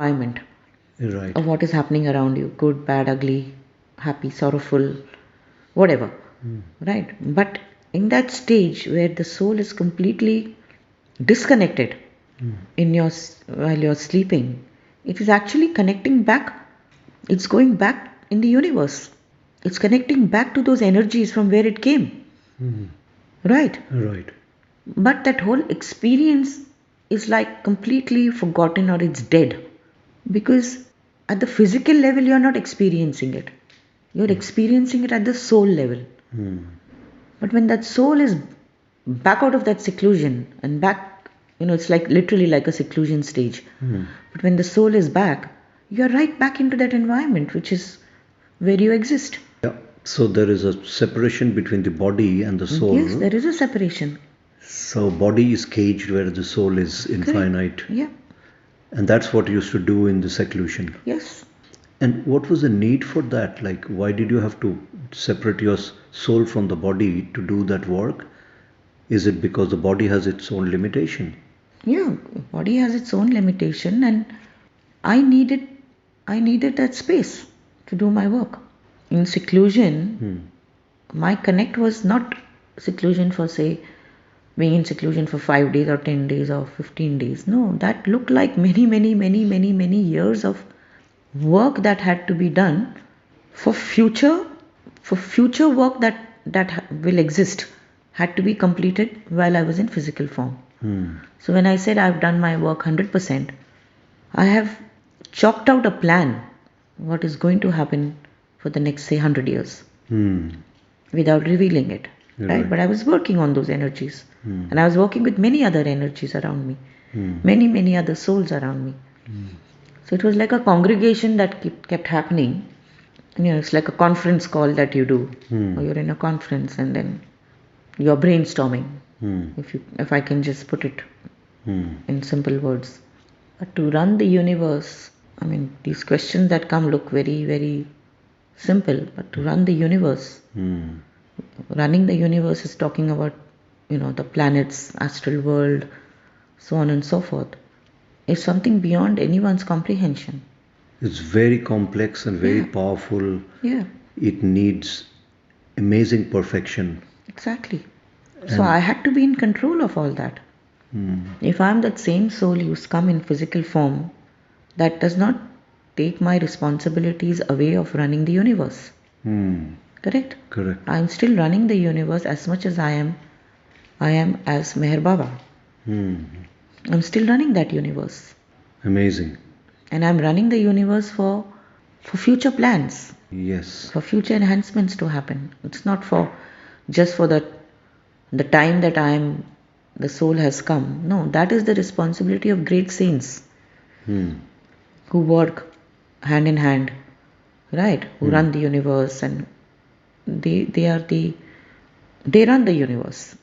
environment Right. of what is happening around you, good, bad, ugly, happy, sorrowful, whatever. Right? But in that stage where the soul is completely disconnected while you're sleeping, it is actually connecting back. It's going back in the universe. It's connecting back to those energies from where it came. Right? Right. But that whole experience is like completely forgotten or it's dead. Because at the physical level, you're not experiencing it. You're experiencing it at the soul level. But when that soul is back out of that seclusion and back, it's like literally like a seclusion stage. But when the soul is back, you're right back into that environment, which is where you exist. Yeah. So there is a separation between the body and the soul. Yes, there is a separation. So body is caged where the soul is infinite. Correct. Yeah. And that's what you used to do in the seclusion. Yes. And what was the need for that? Like, why did you have to separate your soul from the body to do that work? Is it because the body has its own limitation? Yeah, body has its own limitation, and I needed I needed that space to do my work. In seclusion, my connect was not seclusion for, say, being in seclusion for 5 days or 10 days or 15 days. No, that looked like many, many, many, many, many years of work that had to be done for future work that will exist had to be completed while I was in physical form. So when I said I've done my work 100%, I have chalked out a plan what is going to happen for the next, say, 100 years without revealing it. Right? But I was working on those energies. And I was working with many other energies around me, many, many other souls around me. So it was like a congregation that kept happening. It's like a conference call that you do, or you're in a conference and then you're brainstorming. If I can just put it in simple words. But to run the universe, these questions that come look very, very simple. But to run the universe, running the universe is talking about, the planets, astral world, so on and so forth. It's something beyond anyone's comprehension. It's very complex and very powerful. Yeah. It needs amazing perfection. Exactly. So I had to be in control of all that. If I'm that same soul who's come in physical form, that does not take my responsibilities away of running the universe. Correct? Correct. I'm still running the universe as much as I am as Meher Baba. I'm still running that universe. Amazing. And I'm running the universe for future plans. Yes. For future enhancements to happen. It's not for just for the time that the soul has come. No, that is the responsibility of great saints who work hand in hand, right? Who run the universe, and they run the universe.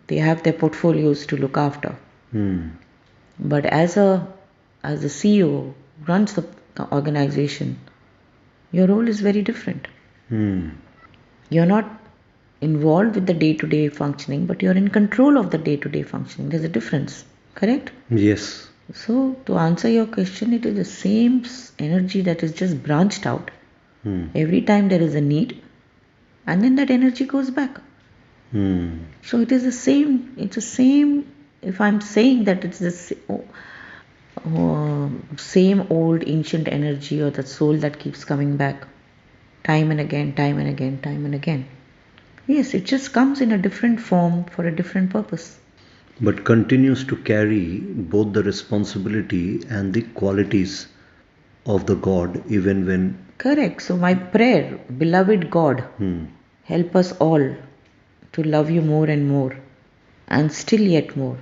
They have their portfolios to look after. But as a CEO who runs the organization, your role is very different. You're not involved with the day-to-day functioning, but you're in control of the day-to-day functioning. There's a difference, correct? Yes. So to answer your question, it is the same energy that is just branched out. Every time there is a need, and then that energy goes back. So it is the same. It's the same. If I'm saying that it's the same old ancient energy or the soul that keeps coming back time and again, time and again, time and again. Yes, it just comes in a different form for a different purpose. But continues to carry both the responsibility and the qualities of the God even when... Correct. So my prayer, beloved God, help us all to love you more and more and still yet more,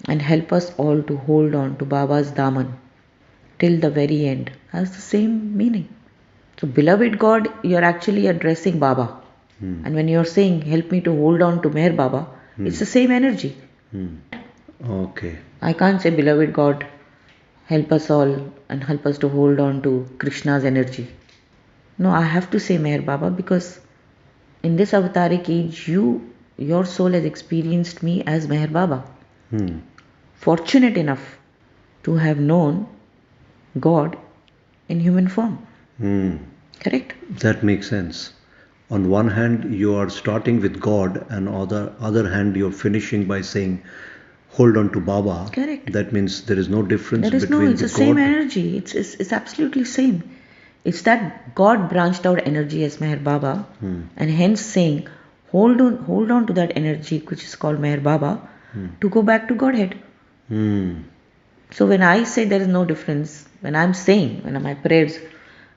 and help us all to hold on to Baba's Daman till the very end, has the same meaning. So beloved God, you're actually addressing Baba. And when you're saying help me to hold on to Meher Baba, it's the same energy. Okay. I can't say beloved God, help us all and help us to hold on to Krishna's energy. No, I have to say Meher Baba, because in this avataric age, your soul has experienced me as Meher Baba. Fortunate enough to have known God in human form. Hmm. Correct? That makes sense. On one hand, you are starting with God, and other hand, you're finishing by saying, "Hold on to Baba." Correct. That means there is no difference There is no, between it's the the same God. energy. It's absolutely same. It's that God branched out energy as Meher Baba, and hence saying, hold on to that energy which is called Meher Baba to go back to Godhead. Hmm. So when I say there is no difference, when I'm saying, when my prayers,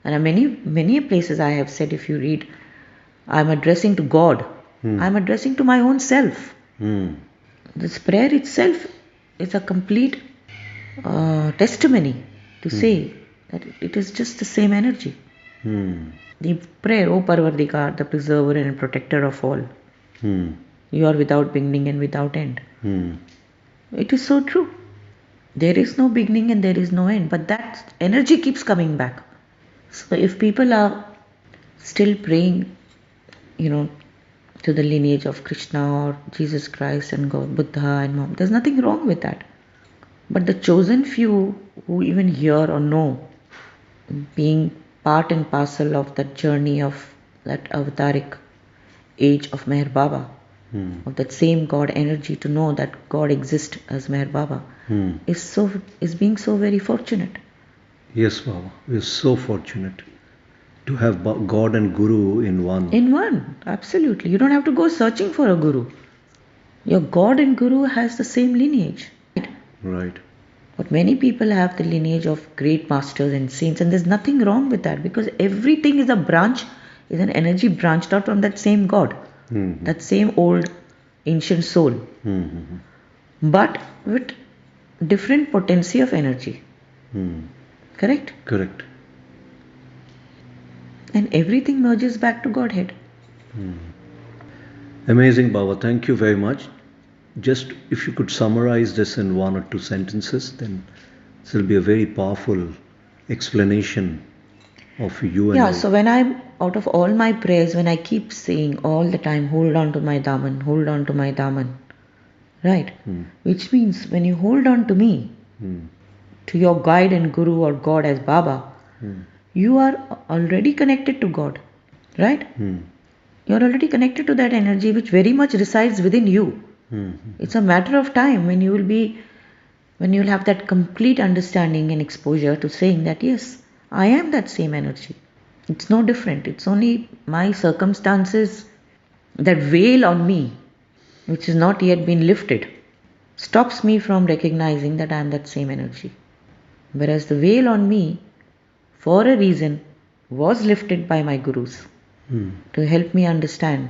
and many places I have said, if you read, I'm addressing to God. I'm addressing to my own self. Hmm. This prayer itself is a complete testimony to say that it is just the same energy. Hmm. The prayer, O Parvardikar, the preserver and protector of all. Hmm. You are without beginning and without end. Hmm. It is so true. There is no beginning and there is no end, but that energy keeps coming back. So if people are still praying, to the lineage of Krishna or Jesus Christ and God, Buddha and Muhammad, there's nothing wrong with that. But the chosen few who even hear or know, being part and parcel of that journey of that avataric age of Meher Baba, of that same God energy, to know that God exists as Meher Baba, is being so very fortunate. Yes, Baba. We're so fortunate to have God and Guru in one. In one, absolutely. You don't have to go searching for a guru. Your God and Guru has the same lineage. Right. But many people have the lineage of great masters and saints, and there's nothing wrong with that, because everything is a branch, is an energy branched out from that same God, that same old ancient soul, but with different potency of energy. Correct? Correct. And everything merges back to Godhead. Amazing, Baba. Thank you very much. Just if you could summarize this in one or two sentences, then this will be a very powerful explanation of you and Yeah, all. so when I'm out of all my prayers, when I keep saying all the time, hold on to my Daman, hold on to my Daman, right? Which means when you hold on to me, to your guide and Guru or God as Baba, you are already connected to God, right? You're already connected to that energy which very much resides within you. It's a matter of time when you'll have that complete understanding and exposure to saying that yes, I am that same energy. It's no different. It's only my circumstances, that veil on me, which has not yet been lifted, stops me from recognizing that I am that same energy. Whereas the veil on me, for a reason, was lifted by my gurus to help me understand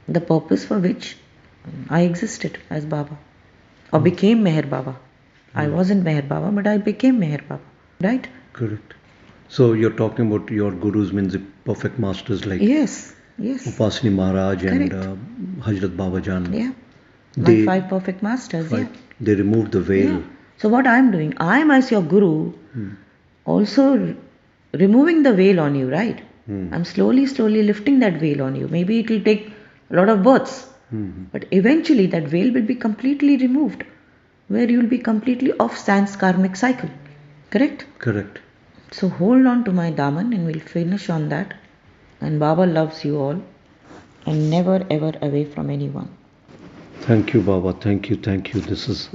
the purpose for which I existed as Baba or became Meher Baba. I wasn't Meher Baba, but I became Meher Baba, right? Correct. So you're talking about your gurus, means the perfect masters like Yes, Upasani Maharaj and correct. Hazrat Babajan. Yeah. My They 5 perfect masters, yeah. they removed the veil. Yeah. So what I'm doing, I'm as your guru also removing the veil on you, right? I'm slowly lifting that veil on you. Maybe it will take a lot of births, but eventually that veil will be completely removed, where you will be completely off Sans karmic cycle. Correct? Correct. So hold on to my Daman and we'll finish on that. And Baba loves you all and never ever away from anyone. Thank you, Baba. Thank you. Thank you. This is